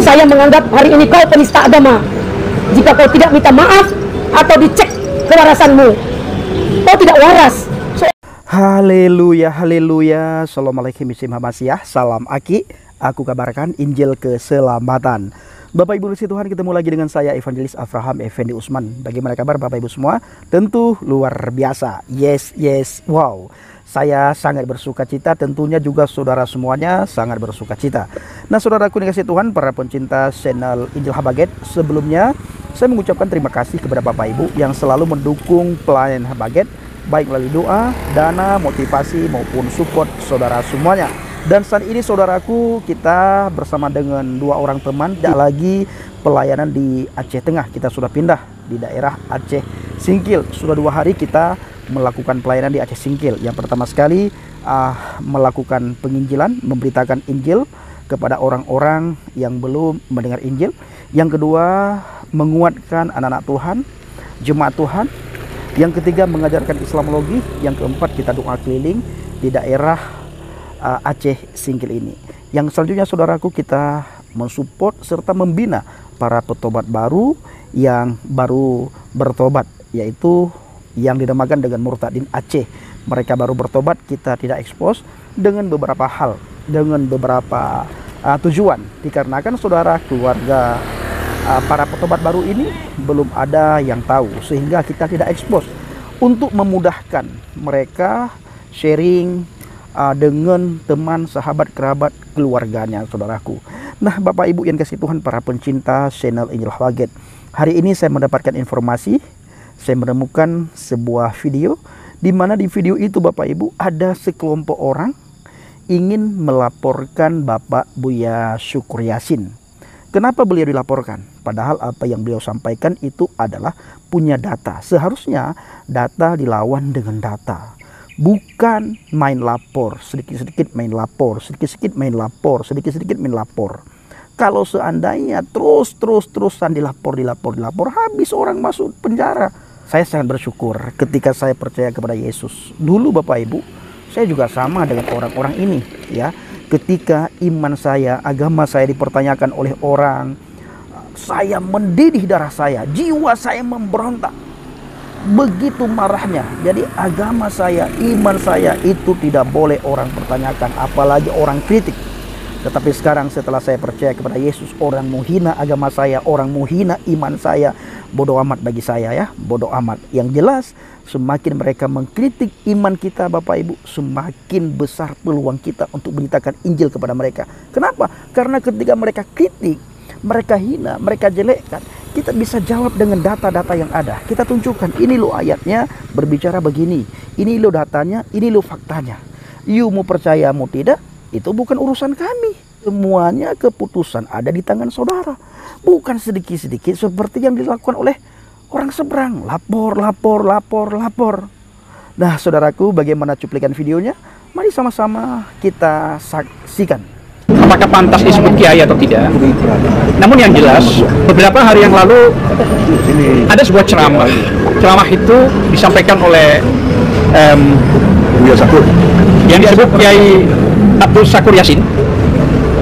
Saya menganggap hari ini kau penista agama. Jika kau tidak minta maaf atau dicek kewarasanmu, kau tidak waras. Haleluya, haleluya. Assalamualaikum warahmatullahi wabarakatuh. Salam Aki. Aku kabarkan Injil keselamatan. Bapak Ibu Lusi Tuhan, ketemu lagi dengan saya Evangelis Avraham Effendi Usman. Bagaimana kabar Bapak Ibu semua? Tentu luar biasa. Yes, wow. Saya sangat bersuka cita, tentunya juga saudara semuanya sangat bersuka cita. Nah, saudaraku dikasih Tuhan, para pencinta channel Injil Habaget, sebelumnya saya mengucapkan terima kasih kepada Bapak Ibu yang selalu mendukung pelayanan Habaget, baik melalui doa, dana, motivasi maupun support saudara semuanya. Dan saat ini saudaraku, kita bersama dengan dua orang teman tidak lagi pelayanan di Aceh Tengah. Kita sudah pindah di daerah Aceh Singkil. Sudah 2 hari kita melakukan pelayanan di Aceh Singkil. Yang pertama sekali melakukan penginjilan, memberitakan Injil kepada orang-orang yang belum mendengar Injil. Yang kedua, menguatkan anak-anak Tuhan, jemaat Tuhan. Yang ketiga, mengajarkan Islamologi. Yang keempat, kita doa keliling di daerah Aceh Singkil ini. Yang selanjutnya saudaraku, kita mensupport serta membina para petobat baru yang baru bertobat, yaitu yang dinamakan dengan Murtadin Aceh. Mereka baru bertobat, kita tidak expose dengan beberapa hal, dengan beberapa tujuan, dikarenakan saudara keluarga para petobat baru ini belum ada yang tahu, sehingga kita tidak expose untuk memudahkan mereka sharing dengan teman, sahabat, kerabat, keluarganya, saudaraku. Nah, Bapak Ibu yang kasih Tuhan, para pencinta channel Injil Habaget, hari ini saya mendapatkan informasi, saya menemukan sebuah video, di mana di video itu Bapak Ibu ada sekelompok orang ingin melaporkan Bapak Buya Syukur Yasin. Kenapa beliau dilaporkan? Padahal apa yang beliau sampaikan itu adalah punya data. Seharusnya data dilawan dengan data. Bukan main lapor, sedikit-sedikit main lapor, sedikit-sedikit main lapor, sedikit-sedikit main lapor. Kalau seandainya terus-terusan dilapor, habis orang masuk penjara. Saya sangat bersyukur ketika saya percaya kepada Yesus. Dulu Bapak Ibu, saya juga sama dengan orang-orang ini, ya. Ketika iman saya, agama saya dipertanyakan oleh orang, saya mendidih darah saya, jiwa saya memberontak. Begitu marahnya. Jadi agama saya, iman saya itu tidak boleh orang pertanyakan, apalagi orang kritik. Tetapi sekarang setelah saya percaya kepada Yesus, orang menghina agama saya, orang menghina iman saya, bodoh amat bagi saya, ya, bodoh amat. Yang jelas, semakin mereka mengkritik iman kita Bapak Ibu, semakin besar peluang kita untuk beritakan Injil kepada mereka. Kenapa? Karena ketika mereka kritik, mereka hina, mereka jelekkan, kita bisa jawab dengan data-data yang ada. Kita tunjukkan, ini lo ayatnya berbicara begini, ini lo datanya, ini lo faktanya. You mau percaya mau tidak, itu bukan urusan kami. Semuanya keputusan ada di tangan saudara. Bukan sedikit-sedikit seperti yang dilakukan oleh orang seberang. Lapor. Nah, saudaraku, bagaimana cuplikan videonya? Mari sama-sama kita saksikan. Apakah pantas disebut kiai atau tidak? Namun yang jelas, beberapa hari yang lalu ada sebuah ceramah. Ceramah itu disampaikan oleh yang disebut Kiai Abdul Syakur Yasin.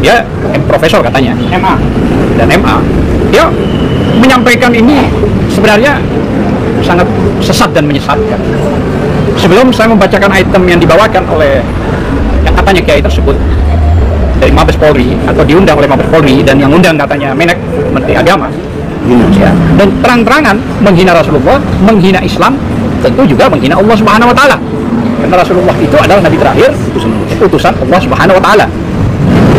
Dia profesor katanya, MA dan MA. Dia menyampaikan ini sebenarnya sangat sesat dan menyesatkan. Sebelum saya membacakan item yang dibawakan oleh yang katanya kiai tersebut dari Mabes Polri atau diundang oleh Mabes Polri, dan yang undang katanya Menek, Menteri Agama, ya, dan terang-terangan menghina Rasulullah, menghina Islam, tentu juga menghina Allah Subhanahu Wa Taala. Karena Rasulullah itu adalah Nabi terakhir, utusan Allah Subhanahu Wa Taala.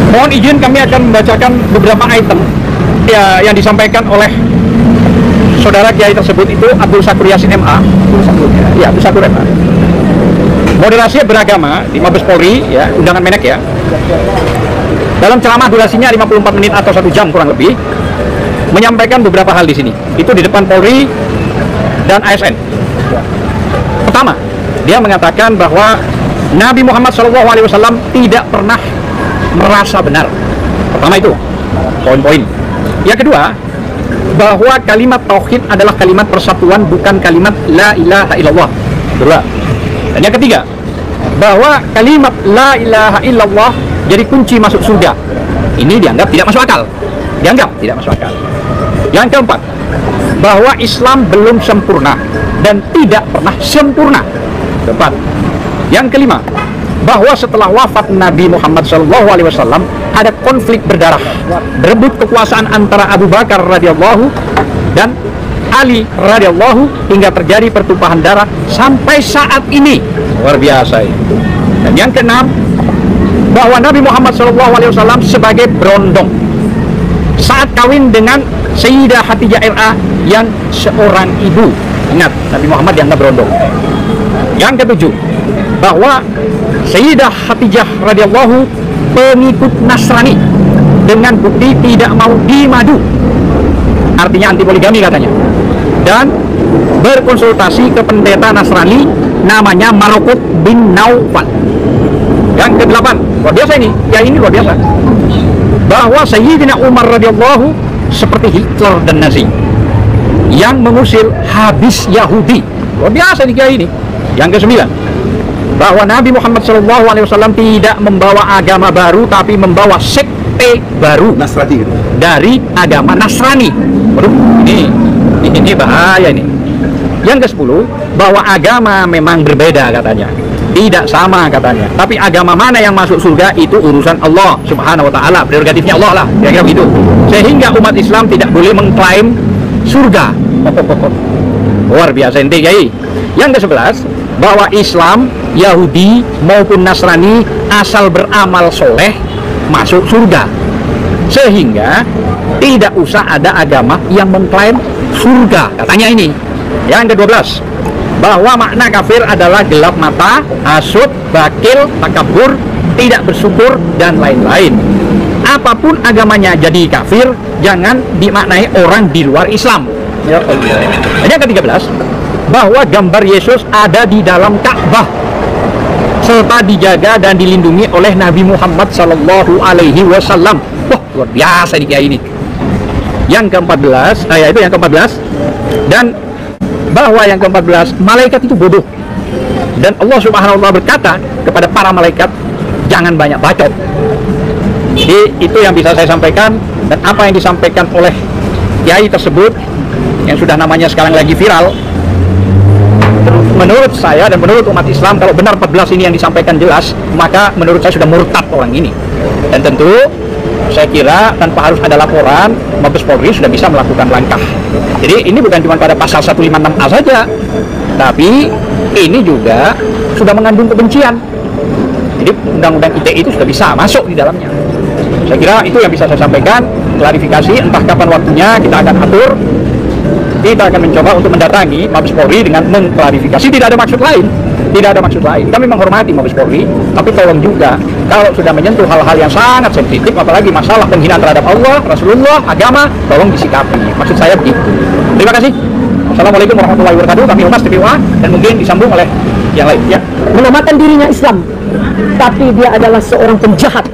Mohon izin kami akan membacakan beberapa item ya, yang disampaikan oleh saudara kiai tersebut, itu Abdul Syakur Yasin MA. Ya, Abdul Syakur MA. Moderasi beragama di Mabes Polri, ya, undangan Menek, ya. Dalam ceramah durasinya 54 menit atau 1 jam kurang lebih, menyampaikan beberapa hal di sini. Itu di depan Polri dan ASN. Pertama, dia mengatakan bahwa Nabi Muhammad SAW tidak pernah merasa benar. Pertama itu, poin-poin. Yang kedua, bahwa kalimat tauhid adalah kalimat persatuan, bukan kalimat la ilaha illallah. Kedua. Dan yang ketiga, bahwa kalimat la ilaha illallah jadi kunci masuk surga. Ini dianggap tidak masuk akal. dianggap tidak masuk akal. Yang keempat, bahwa Islam belum sempurna dan tidak pernah sempurna. Keempat. Yang kelima, bahwa setelah wafat Nabi Muhammad SAW ada konflik berdarah, berebut kekuasaan antara Abu Bakar radhiyallahu dan Ali radhiyallahu hingga terjadi pertumpahan darah sampai saat ini. Luar biasa ini. Dan yang keenam, bahwa Nabi Muhammad SAW sebagai berondong saat kawin dengan Sayyidah Khadijah RA yang seorang ibu. Ingat, Nabi Muhammad dianggap berondong. Yang ketujuh, bahwa Sayyidah Khadijah radhiyallahu pengikut Nasrani dengan bukti tidak mau dimadu, artinya anti poligami katanya, dan berkonsultasi ke pendeta Nasrani namanya Malakut bin Naufal. Yang kedelapan, luar biasa ini, ya ini luar biasa, bahwa Sayyidina Umar radhiyallahu seperti Hitler dan Nazi yang mengusir habis Yahudi. Luar biasa nih kayak ini. Yang kesembilan, bahwa Nabi Muhammad SAW tidak membawa agama baru, tapi membawa sekte baru Nasrani dari agama Nasrani. Waduh, ini bahaya ini. Yang ke-10, bahwa agama memang berbeda katanya, tidak sama katanya, tapi agama mana yang masuk surga itu urusan Allah Subhanahu wa ta'ala, prerogatifnya Allah lah, kira-kira begitu. Sehingga umat Islam tidak boleh mengklaim surga. Luar biasa ente kiai. Yang ke-11, bahwa Islam, Yahudi maupun Nasrani asal beramal soleh masuk surga, sehingga tidak usah ada agama yang mengklaim surga katanya ini. Yang ke-12, bahwa makna kafir adalah gelap mata, hasud, bakil, takabur, tidak bersyukur, dan lain-lain. Apapun agamanya jadi kafir, jangan dimaknai orang di luar Islam. Ya Allah. Yang ke-13, bahwa gambar Yesus ada di dalam Ka'bah serta dijaga dan dilindungi oleh Nabi Muhammad SAW. Wah, luar biasa nih kayak ini. Yang ke-14, itu yang ke-14, dan bahwa yang ke-14, malaikat itu bodoh, dan Allah Subhanahu wa ta'ala berkata kepada para malaikat, jangan banyak bacot. Jadi itu yang bisa saya sampaikan, dan apa yang disampaikan oleh kiai tersebut yang sudah namanya sekarang lagi viral, menurut saya dan menurut umat Islam, kalau benar 14 ini yang disampaikan jelas, maka menurut saya sudah murtad orang ini. Dan tentu saya kira tanpa harus ada laporan, Mabes Polri sudah bisa melakukan langkah. Jadi ini bukan cuma pada pasal 156A saja, tapi ini juga sudah mengandung kebencian. Jadi undang-undang ITE itu sudah bisa masuk di dalamnya. Saya kira itu yang bisa saya sampaikan, klarifikasi, entah kapan waktunya kita akan atur. Kita akan mencoba untuk mendatangi Mabes Polri dengan mengklarifikasi. Tidak ada maksud lain, tidak ada maksud lain. Kami menghormati Mabes Polri, tapi tolong juga kalau sudah menyentuh hal-hal yang sangat sensitif, apalagi masalah penghinaan terhadap Allah, Rasulullah, agama, tolong disikapi. Maksud saya begitu. Terima kasih. Assalamualaikum warahmatullahi wabarakatuh. Kami Humas TPUA, dan mungkin disambung oleh yang lain. Ya. Menamakan dirinya Islam, tapi dia adalah seorang penjahat.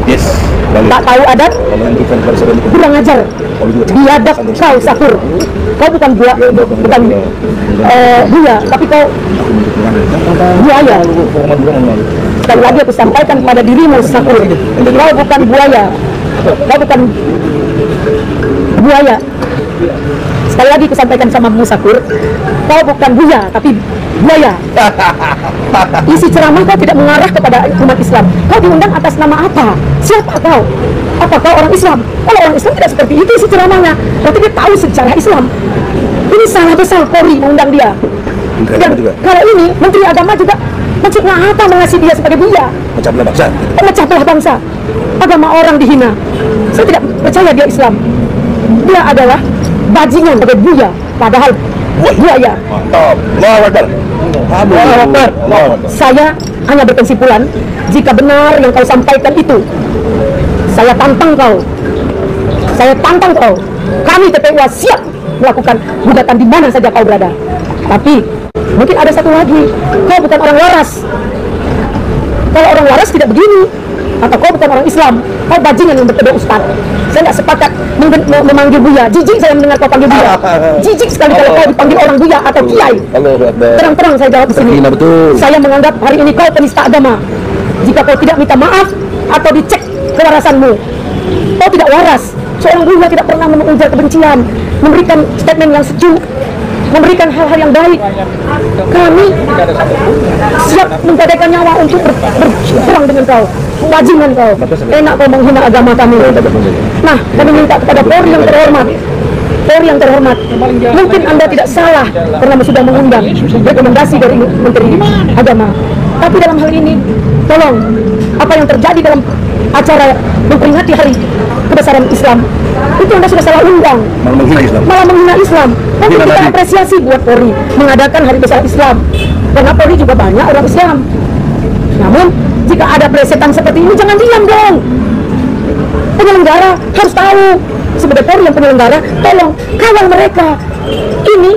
Yes. Tak tahu adat, kurang ajar, biadab kau Sakur. Kau bukan buaya, tapi kau buaya. Sekali lagi aku sampaikan kepada dirimu Sakur, kau bukan buaya, kau bukan buaya. Sekali lagi aku sampaikan sama Musakur, kau bukan buaya, tapi buaya. Isi ceramah kau tidak mengarah kepada umat Islam. Kau diundang atas nama apa? Siapa kau? Apa kau orang Islam? Kalau orang Islam tidak seperti itu isi ceramahnya. Berarti dia tahu sejarah Islam. Ini salah besar Polri mengundang dia. Dan kalau ini Menteri Agama juga maksudnya apa mengasihi dia sebagai buaya? Pecah belah bangsa. Pemecah belah bangsa. Agama orang dihina. Saya tidak percaya dia Islam. Dia adalah bajingan sebagai buaya, padahal buaya. Mantap. Allahu Akbar. Allahu Akbar. Saya hanya berkesimpulan, jika benar yang kau sampaikan itu, saya tantang kau. Saya tantang kau. Kami TPUA siap melakukan gugatan di mana saja kau berada. Tapi mungkin ada satu lagi, kau bukan orang waras. Kalau orang waras tidak begini. Atau kau bukan orang Islam, kau bajingan yang berkedok ustaz. Saya tidak sepakat memanggil buya. Jijik saya mendengar kau panggil buya. Jijik sekali kalau kau dipanggil orang buya atau kiai. Terang-terang saya jawab di sini. Saya menganggap hari ini kau penista agama. Jika kau tidak minta maaf atau dicek kewarasanmu, Kau tidak waras. Seorang buya tidak pernah mengujar kebencian, memberikan statement yang sejuk, memberikan hal-hal yang baik. Kami siap menggadaikan nyawa untuk berperang dengan kau, bajingan kau. Enak kau menghina agama kami. Nah, kami minta kepada Polri yang terhormat, mungkin Anda tidak salah karena sudah mengundang rekomendasi dari Menteri Agama. Tapi dalam hal ini, tolong, apa yang terjadi dalam acara memperingati hari kebesaran Islam, itu Anda sudah salah undang, malah menghina Islam. Nanti kita apresiasi buat Polri mengadakan hari besar Islam, karena Polri juga banyak orang Islam. Namun, jika ada plesetan seperti ini, jangan diam dong. Penyelenggara harus tahu. Sebagai Polri yang penyelenggara, tolong kawal mereka. Ini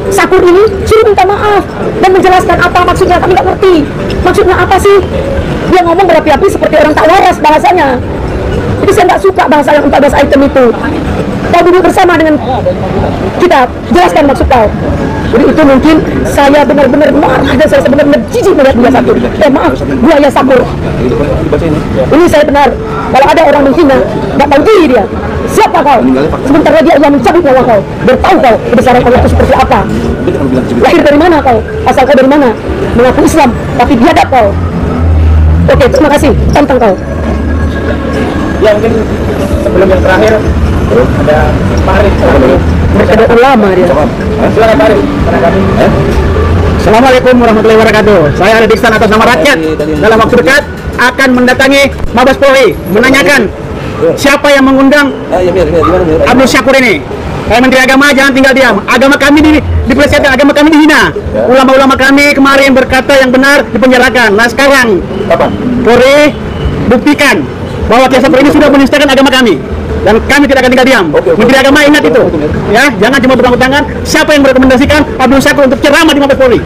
Sakur ini suruh minta maaf dan menjelaskan apa maksudnya. Kami nggak ngerti maksudnya apa sih. Dia ngomong berapi-api seperti orang tak waras bahasanya. Jadi saya nggak suka bahasa yang 14 item itu. Kau duduk bersama dengan kita, jelaskan maksud kau. Jadi itu mungkin saya benar-benar marah dan saya benar-benar jijik melihat buaya Sakur. Maaf, buaya Sakur. Ini saya benar. Kalau ada orang menghina, nggak tahu diri dia. Siapa kau? Sebentar lagi Allah mencabut nyawa kau. Bertahu kau kebesaran Allah itu seperti apa. Lahir dari mana kau? Asal kau dari mana? Mengaku Islam, tapi biadab kau. Oke, terima kasih. Tantang kau. Ya mungkin sebelum yang terakhir ada Farid. Mereka ada ulama dia. Silakan Farid. Assalamualaikum warahmatullahi wabarakatuh. Saya ada Diksan atas nama rakyat. Dalam waktu dekat akan mendatangi Mabes Polri menanyakan siapa yang mengundang Abdul Syakur ini. Kayak Menteri Agama jangan tinggal diam. Agama kami dipelesetkan, agama kami dihina. Ulama-ulama kami kemarin berkata yang benar dipenjarakan. Nah sekarang Polri buktikan bahwa Kiai Sakur ini sudah menistakan agama kami. Dan kami tidak akan tinggal diam. Menteri Agama ingat itu. Ya, jangan cuma bertanggung tangan. Siapa yang merekomendasikan Abdul Syakur untuk ceramah di Mabes Polri?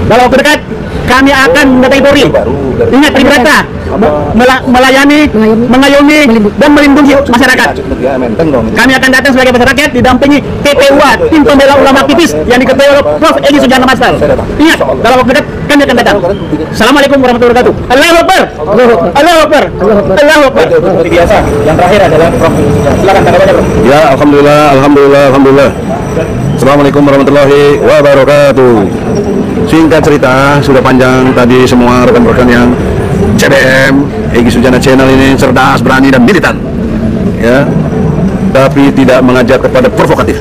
Dalam waktu dekat kami akan mendatangi Polri. Ingat berkata melayani, mengayomi dan melindungi masyarakat. Kami akan datang sebagai masyarakat didampingi TPUA, tim pembela ulama aktivis yang diketuai oleh Prof. Edi Sujana Masal. Ingat, dalam waktu dekat kami akan datang. Assalamualaikum warahmatullahi wabarakatuh. Allahu Akbar. Allahu Akbar. Allahu Akbar. Seperti biasa, yang terakhir adalah Prof. Silakan tanggapannya, Prof. Ya, alhamdulillah. Assalamualaikum warahmatullahi wabarakatuh. Singkat cerita, sudah panjang tadi semua rekan-rekan yang CBM, Egy Sujana Channel ini cerdas, berani dan militan. Ya. Tapi tidak mengajak kepada provokatif,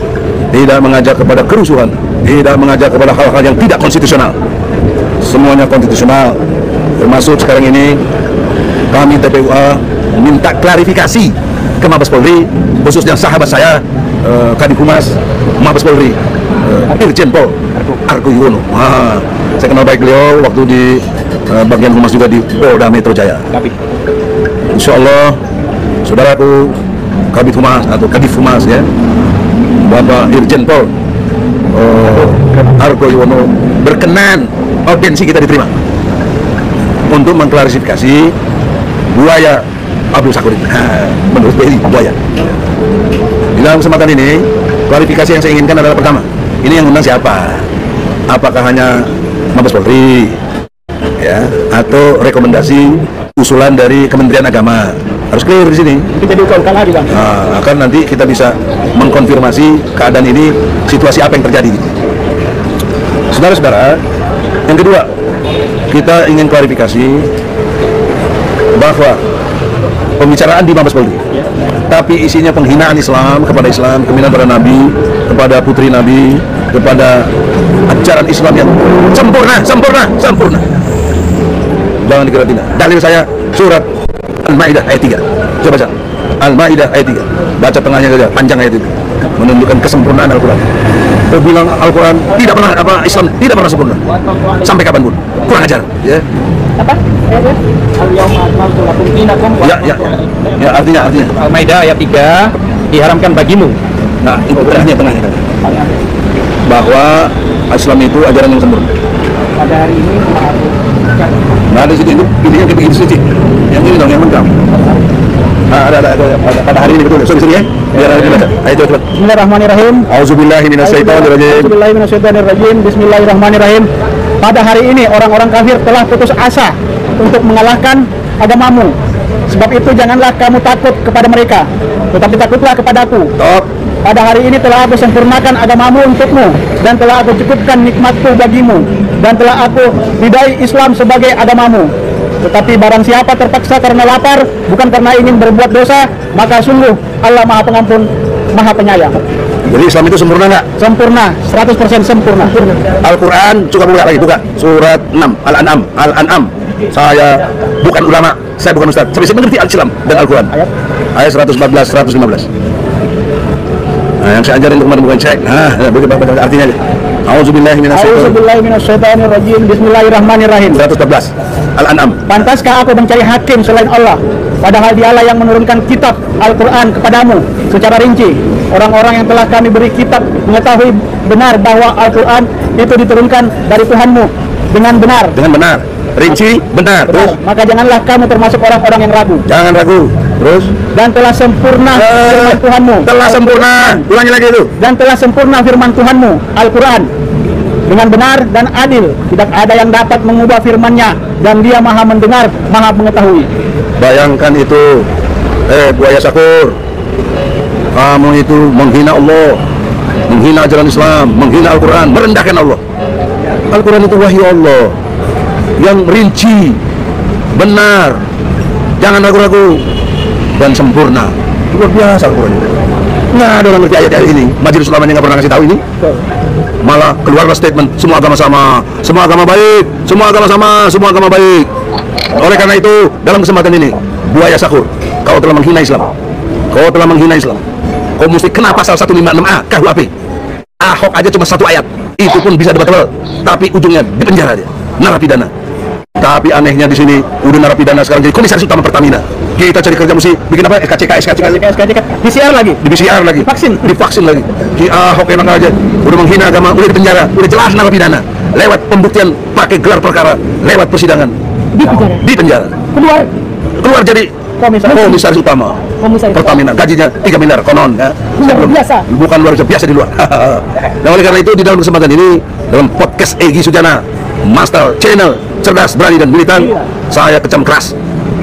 tidak mengajak kepada kerusuhan, tidak mengajak kepada hal-hal yang tidak konstitusional. Semuanya konstitusional. Termasuk sekarang ini kami TPUA minta klarifikasi ke Mabes Polri, khususnya sahabat saya Kadif Humas Mabes Polri, Irjen Pol Argo Yuwono. Saya kenal baik beliau waktu di bagian humas juga di Polda Metro Jaya. Insya Allah, saudaraku Kabid Humas atau Kadif Humas ya, Bapak Irjen Pol Argo Yuwono berkenan audiensi kita diterima untuk mengklarifikasi buaya Abdul Syakur ini. Menurut BRI buaya. Di dalam kesempatan ini, klarifikasi yang saya inginkan adalah pertama, ini yang undang siapa? Apakah hanya Mabes Polri, ya, atau rekomendasi usulan dari Kementerian Agama? Harus clear di sini. Kita diusulkan lagi, Bang. Nah, akan nanti kita bisa mengkonfirmasi keadaan ini, situasi apa yang terjadi. Saudara-saudara, yang kedua, kita ingin klarifikasi bahwa pembicaraan di Mabes Polri, tapi isinya penghinaan Islam, kepada Islam, penghinaan pada Nabi, kepada putri Nabi, kepada ajaran Islam yang sempurna. Jangan dikira tidak. Dalil saya surat Al-Maidah ayat 3. Coba baca. Al-Maidah ayat 3. Baca tengahnya saja, panjang ayat itu. Menunjukkan kesempurnaan Al-Quran. Kau bilang Al-Quran tidak pernah Islam tidak pernah sempurna. Sampai kapanpun. Kurang ajar, ya. Apa? Ya, artinya Al-Maidah ayat 3 diharamkan bagimu. nah, itu tengahnya bahwa Islam itu ajaran yang sempurna. Pada hari ini Nah, di situ itu intinya kita begini suci. Yang ini dong yang lengkap. Ada pada hari ini betul. Sorry ya. Biar ada dibaca. Ayo coba. Bismillahirrahmanirrahim. Auzubillahi minasyaitonirrajim. Bismillahirrahmanirrahim. Bismillahirrahmanirrahim. Pada hari ini orang-orang kafir telah putus asa untuk mengalahkan agamamu. Sebab itu janganlah kamu takut kepada mereka, tetapi takutlah kepadaku. Top. Pada hari ini telah aku sempurnakan agamamu untukmu, dan telah aku cukupkan nikmatku bagimu, dan telah aku ridai Islam sebagai agamamu. Tetapi barang siapa terpaksa karena lapar, bukan karena ingin berbuat dosa, maka sungguh Allah Maha Pengampun, Maha Penyayang. Jadi Islam itu sempurna nggak? Sempurna, 100% sempurna. Al-Quran, coba buka lagi, buka surat 6 Al-An'am. Al-An'am. Saya bukan ulama, saya bukan ustaz, tapi saya mengerti Al-Islam dan Al-Quran. Ayat 114, 115. Nah, yang saya ajarin untuk teman-teman cek. Nah, baca artinya aja. Auzubillahi A'udzubillahiminasyaitonirrajim. Bismillahirrahmanirrahim. 114 Al-An'am. Pantaskah aku mencari hakim selain Allah, padahal dialah yang menurunkan kitab Al-Quran kepadamu secara rinci. Orang-orang yang telah kami beri kitab mengetahui benar bahwa Al-Quran itu diturunkan dari Tuhanmu dengan benar. Dengan benar, rinci, benar. Terus, Maka janganlah kamu termasuk orang-orang yang ragu. jangan ragu. Terus, Dan telah sempurna firman Tuhanmu. telah sempurna. Ulangi lagi itu. Dan telah sempurna firman Tuhanmu, Al-Quran, dengan benar dan adil. Tidak ada yang dapat mengubah firman-Nya, dan Dia Maha mendengar, Maha mengetahui. Bayangkan itu, buaya sakur. Kamu itu menghina Allah, menghina ajaran Islam, menghina Al-Quran, merendahkan Allah. Al-Quran itu wahyu Allah yang rinci, benar, jangan ragu-ragu, dan sempurna. Luar biasa Al-Quran itu. Nggak ada orang ngerti ayat-ayat ini. Majelis Ulama nggak pernah kasih tahu ini. Malah keluarlah statement, semua agama sama, semua agama baik, semua agama sama, semua agama baik. Oleh karena itu, dalam kesempatan ini, buaya sakur, kau telah menghina Islam. Kau telah menghina Islam. Kau mesti kena pasal 156A KUHP. Ahok aja cuma satu ayat, itu pun bisa debatable, tapi ujungnya di penjara dia, narapidana. Tapi anehnya di sini udah narapidana sekarang jadi komisaris utama Pertamina. Kita cari kerja mesti bikin apa? SKCK. PCR lagi. Di PCR lagi, divaksin lagi. Ki Ahok enak aja, udah menghina agama, udah di penjara, udah jelas narapidana. Lewat pembuktian pakai gelar perkara, lewat persidangan, di penjara. Keluar jadi komisaris utama Pertamina, gajinya 3 miliar konon ya. biasa. Bukan luar biasa di luar. Nah, oleh karena itu di dalam kesempatan ini, dalam podcast Egy Sujana, Master Channel Cerdas, Berani dan Militan, saya kecam keras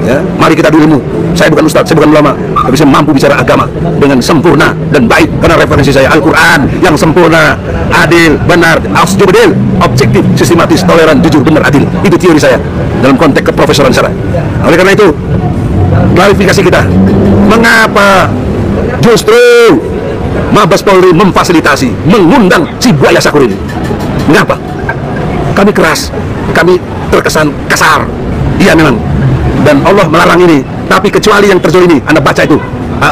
ya. Mari kita dulu ilmu. Saya bukan ustaz, saya bukan ulama, tapi saya mampu bicara agama dengan sempurna dan baik karena referensi saya Al-Quran yang sempurna, adil, benar, asjubedil, objektif, sistematis, toleran, jujur, benar, adil. Itu teori saya dalam konteks keprofesoran saya. Oleh karena itu, klarifikasi kita, mengapa justru Mabes Polri memfasilitasi, mengundang si buaya sakur ini? Mengapa? Kami keras, kami terkesan kasar. Iya memang, dan Allah melarang ini. Tapi kecuali yang terzolimi, Anda baca itu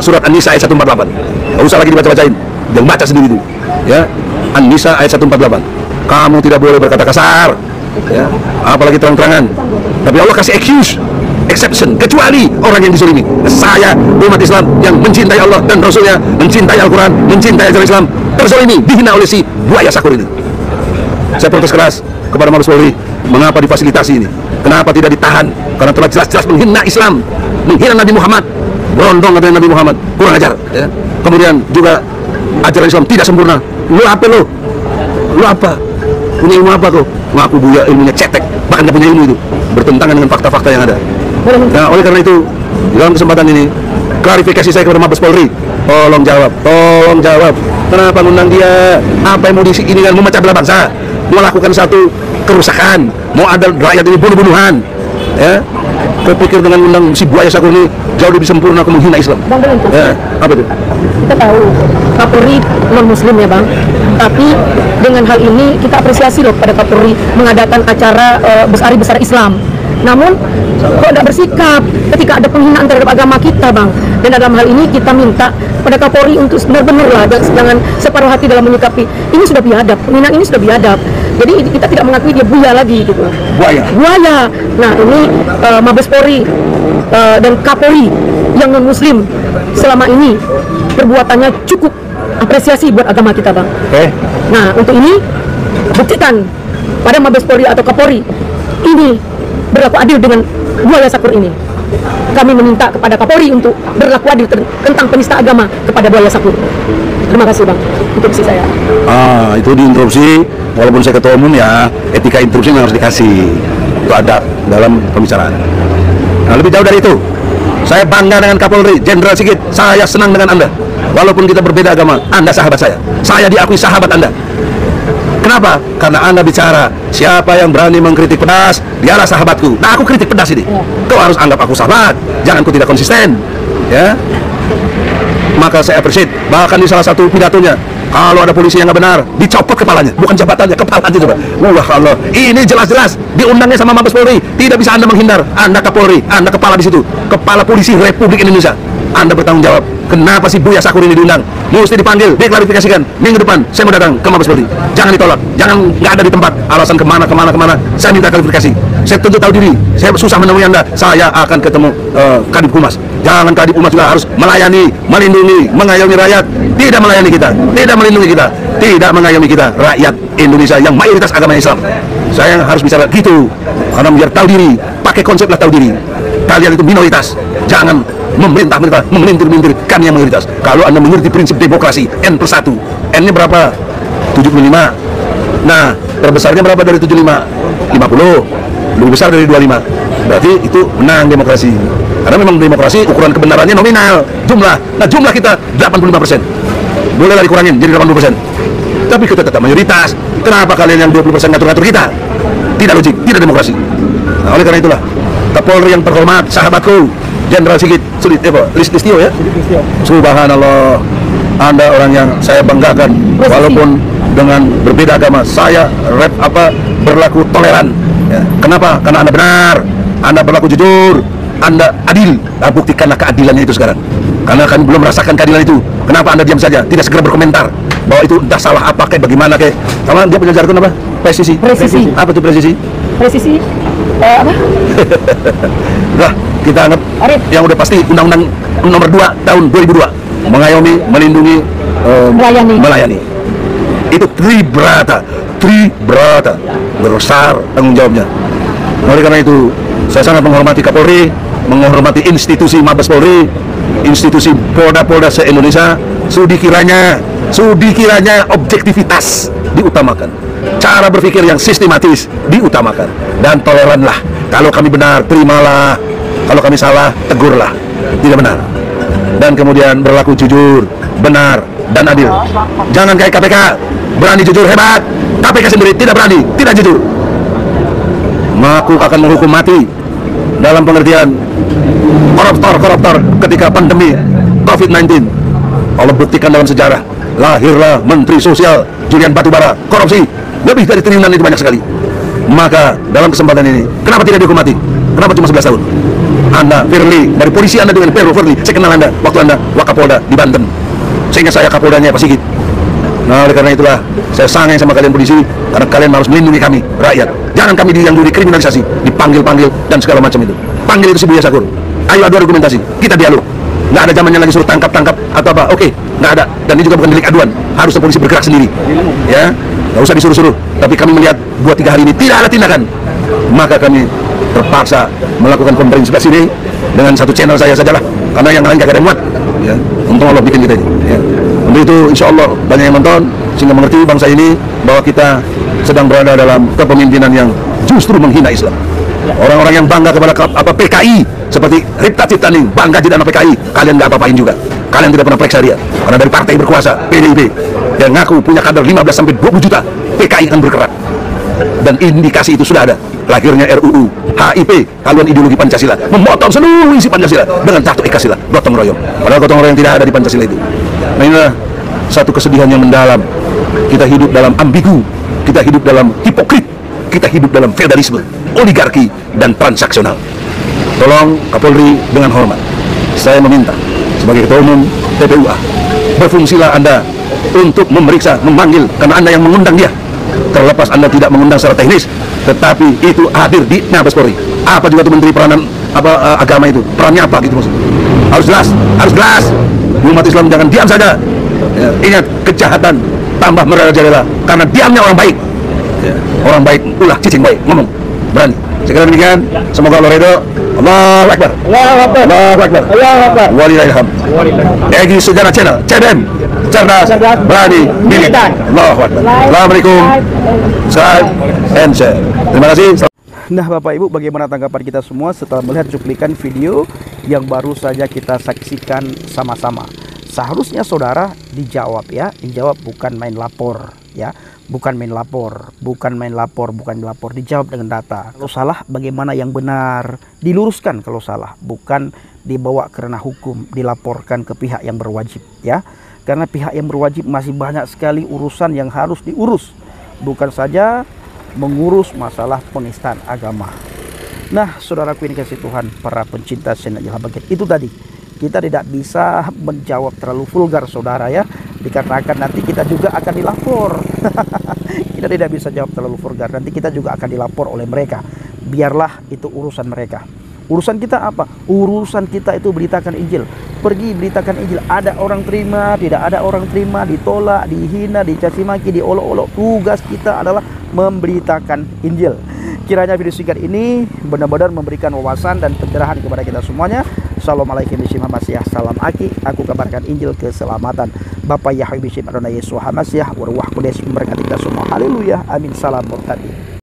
surat An-Nisa ayat 148. Nggak usah lagi dibaca-bacain, yang baca sendiri itu ya. An-Nisa ayat 148. Kamu tidak boleh berkata kasar ya, apalagi terang-terangan. Tapi Allah kasih exception, kecuali orang yang dizalimi. Saya umat Islam yang mencintai Allah dan Rasulnya, mencintai Al-Quran, mencintai ajaran Islam, terzalimi, dihina oleh si buaya sakur ini. Saya protes keras kepada Mabes Polri, mengapa difasilitasi ini? Kenapa tidak ditahan? Karena telah jelas-jelas menghina Islam, menghina Nabi Muhammad, berondong katanya Nabi Muhammad, kurang ajar ya. Kemudian juga ajaran Islam tidak sempurna. Lu apa lu? Lu apa? Punya ilmu apa kau? Ngaku buaya, ilmunya cetek, bahkan tidak punya ilmu itu, bertentangan dengan fakta-fakta yang ada. Nah, oleh karena itu, dalam kesempatan ini, klarifikasi saya kepada Mabes Polri, tolong jawab, kenapa ngundang dia? Apa yang mau diisi ini kan memecah belah bangsa, mau lakukan satu kerusakan, mau ada rakyat ini bunuh-bunuhan, ya? Kau pikir dengan undang si buaya sakur ini jauh lebih sempurna ke menghina Islam? Bang, Ya, apa itu? Kita tahu Kapolri non Muslim ya bang, tapi dengan hal ini kita apresiasi loh pada Kapolri mengadakan acara besar Islam. Namun kok tidak bersikap ketika ada penghinaan terhadap agama kita bang. Dan dalam hal ini kita minta pada Kapolri untuk benar-benar lah jangan separuh hati dalam menyikapi. Ini sudah biadab, penghinaan ini sudah biadab. Jadi kita tidak mengakui dia buaya lagi gitu. Buaya. Nah ini Mabes Polri dan Kapolri yang non Muslim selama ini perbuatannya cukup apresiasi buat agama kita bang. Nah untuk ini buktikan pada Mabes Polri atau Kapolri ini berlaku adil dengan buaya sakur ini. Kami meminta kepada Kapolri untuk berlaku adil tentang penista agama kepada buaya sakur. Terima kasih bang, interupsi saya. Itu diinterupsi, walaupun saya ketua umum ya, etika interupsi harus dikasih. Itu ada dalam pembicaraan. Nah, lebih jauh dari itu, Saya bangga dengan Kapolri Jenderal Sigit. Saya senang dengan Anda. Walaupun kita berbeda agama, Anda sahabat saya. Saya diakui sahabat Anda. Kenapa? Karena Anda bicara, siapa yang berani mengkritik pedas, dialah sahabatku. Nah, aku kritik pedas ini. Kau harus anggap aku sahabat. Jangan kau tidak konsisten. Ya. Maka saya appreciate. Bahkan di salah satu pidatonya, kalau ada polisi yang nggak benar, dicopot kepalanya, bukan jabatannya, kepalanya coba. Wah Allah, ini jelas-jelas diundangnya sama Mabes Polri. Tidak bisa Anda menghindar. Anda Kapolri, Anda kepala di situ, kepala polisi Republik Indonesia. Anda bertanggung jawab. Kenapa sih Buya Sakur ini diundang? Mesti dipanggil, diklarifikasikan. Minggu depan saya mau datang ke Mabes Polri. Jangan ditolak, jangan nggak ada di tempat. Alasan kemana. Saya minta klarifikasi. Saya tentu tahu diri. Saya susah menemui Anda. Saya akan ketemu Kadip Humas. Jangan Kadip Humas juga harus melayani, melindungi, mengayomi rakyat. Tidak melayani kita, tidak melindungi kita, tidak mengayomi kita, rakyat Indonesia yang mayoritas agama Islam. Saya harus bicara gitu, karena biar tahu diri, pakai konsep lah tahu diri. Kalian itu minoritas, jangan memerintah-merintah, memelintir-melintir kami yang mayoritas. Kalau Anda mengerti prinsip demokrasi, N+1, N-nya berapa? 75. Nah, terbesarnya berapa dari 75? 50. Lebih besar dari 25. Berarti itu menang demokrasi. Karena memang demokrasi ukuran kebenarannya nominal, jumlah. Nah, jumlah kita 85%. Bolehlah dikurangin jadi 80%. Tapi kita tetap mayoritas. Kenapa kalian yang 20% ngatur-ngatur kita? Tidak logik, tidak demokrasi. Nah, oleh karena itulah, Kapolri yang terhormat, sahabatku, Jenderal Sigit Listio ya. Subhanallah, Anda orang yang saya banggakan. Walaupun dengan berbeda agama, saya berlaku toleran. Ya. Kenapa? Karena Anda benar, Anda berlaku jujur, Anda adil. Nah, buktikanlah keadilannya itu sekarang. Karena kami belum merasakan keadilan itu. Kenapa Anda diam saja? Tidak segera berkomentar bahwa itu entah salah apa kayak bagaimana kayak. Sama dia punya jargon apa? Presisi. Apa itu presisi? Apa? Nah, kita anggap yang udah pasti Undang-Undang Nomor 2 tahun 2002 mengayomi, melindungi, melayani. Itu tribrata, besar tanggung jawabnya. Oleh karena itu, saya sangat menghormati Kapolri, menghormati institusi Mabes Polri, institusi Polda-Polda se-Indonesia. Sudi kiranya objektivitas diutamakan, cara berpikir yang sistematis diutamakan, dan toleranlah. Kalau kami benar, terimalah. Kalau kami salah, tegurlah. Tidak benar. Dan kemudian berlaku jujur, benar, dan adil. Jangan kayak KPK, berani jujur hebat. KPK sendiri tidak berani, tidak jujur. Aku akan menghukum mati dalam pengertian koruptor ketika pandemi COVID-19. Allah buktikan dalam sejarah, lahirlah Menteri Sosial Julian Batubara, korupsi lebih dari triliunan, itu banyak sekali. Maka dalam kesempatan ini, kenapa tidak dihukum mati? Kenapa cuma 11 tahun? Anda, Firly, dari polisi Anda dengan Firly, saya kenal Anda waktu Anda Wakapolda di Banten. Sehingga saya Kapoldanya Pak Sigit. Nah, oleh karena itulah saya sangat sama kalian polisi, karena kalian harus melindungi kami, rakyat. Jangan kami yang dikriminalisasi, dipanggil dan segala macam itu. Panggil itu si Buya Sakur. Ayo adu argumentasi, kita dialog. Nggak ada zamannya lagi suruh tangkap atau apa. Oke, nggak ada. Dan ini juga bukan delik aduan. Harusnya polisi bergerak sendiri. Ya, nggak usah disuruh-suruh. Tapi kami melihat 2-3 hari ini tidak ada tindakan, maka kami terpaksa melakukan konferensi pers ini dengan satu channel saya sajalah, karena yang lain nggak ada yang muat. Ya, untung Allah bikin kita ini. Ya. Untuk itu, insya Allah banyak yang nonton sehingga mengerti bangsa ini bahwa kita sedang berada dalam kepemimpinan yang justru menghina Islam. Orang-orang yang bangga kepada PKI seperti Ripta Ciptaning, bangga tidak anak PKI, kalian nggak apa-apain juga. Kalian tidak pernah periksa dia, karena dari partai berkuasa PDIP yang ngaku punya kader 15-20 juta, PKI akan bergerak. Dan indikasi itu sudah ada. Lahirnya RUU HIP, haluan ideologi Pancasila, memotong seluruh isi Pancasila dengan satu ekasila, gotong royong. Padahal gotong royong tidak ada di Pancasila itu. Nah, inilah satu kesedihan yang mendalam. Kita hidup dalam ambigu, kita hidup dalam hipokrit, kita hidup dalam feudalisme, oligarki, dan transaksional. Tolong Kapolri, dengan hormat, saya meminta sebagai Ketua Umum TPUA, berfungsilah Anda untuk memeriksa, memanggil, karena Anda yang mengundang dia. Terlepas Anda tidak mengundang secara teknis, tetapi itu hadir di Mabes Polri. Apa juga itu Menteri Peranan Agama itu, perannya apa gitu maksudnya? Harus jelas. Umat Islam jangan diam saja. Ya, ingat, kejahatan tambah merajalela karena diamnya orang baik. Ya, orang baik ulah cicing baik ngomong berani. Sekali demikian, semoga Allah ridho. Allahu Akbar. Allahu Akbar. Walillahilhamd. Egy Sujana Channel, CBM, cerdas, berani, militan. Allahu Akbar. Assalamualaikum. Salam and share. Terima kasih. Nah Bapak Ibu, bagaimana tanggapan kita semua setelah melihat cuplikan video yang baru saja kita saksikan sama-sama? Seharusnya saudara dijawab ya, dijawab, bukan main lapor ya, bukan main lapor, bukan main lapor, bukan lapor, dijawab dengan data. Kalau salah bagaimana yang benar, diluruskan kalau salah, bukan dibawa karena hukum, dilaporkan ke pihak yang berwajib ya. Karena pihak yang berwajib masih banyak sekali urusan yang harus diurus, bukan saja mengurus masalah penistaan agama. Nah, saudaraku ini kasih Tuhan, para pencinta channel Ilham Bangkit, itu tadi kita tidak bisa menjawab terlalu vulgar saudara ya, dikarenakan nanti kita juga akan dilapor. Kita tidak bisa jawab terlalu vulgar, nanti kita juga akan dilapor oleh mereka. Biarlah itu urusan mereka. Urusan kita apa? Urusan kita itu beritakan Injil. Pergi beritakan Injil. Ada orang terima, tidak ada orang terima, ditolak, dihina, dicaci maki, diolok-olok. Tugas kita adalah memberitakan Injil. Kiranya video singkat ini benar-benar memberikan wawasan dan pencerahan kepada kita semuanya. Assalamualaikum warahmatullahi wabarakatuh. Salam Aki, aku kabarkan Injil keselamatan. Bapak Yahweh Bishim Adonai Yesus Hamasiah, Waruah Kudus memberkati kita semua. Haleluya, amin, salam berkati.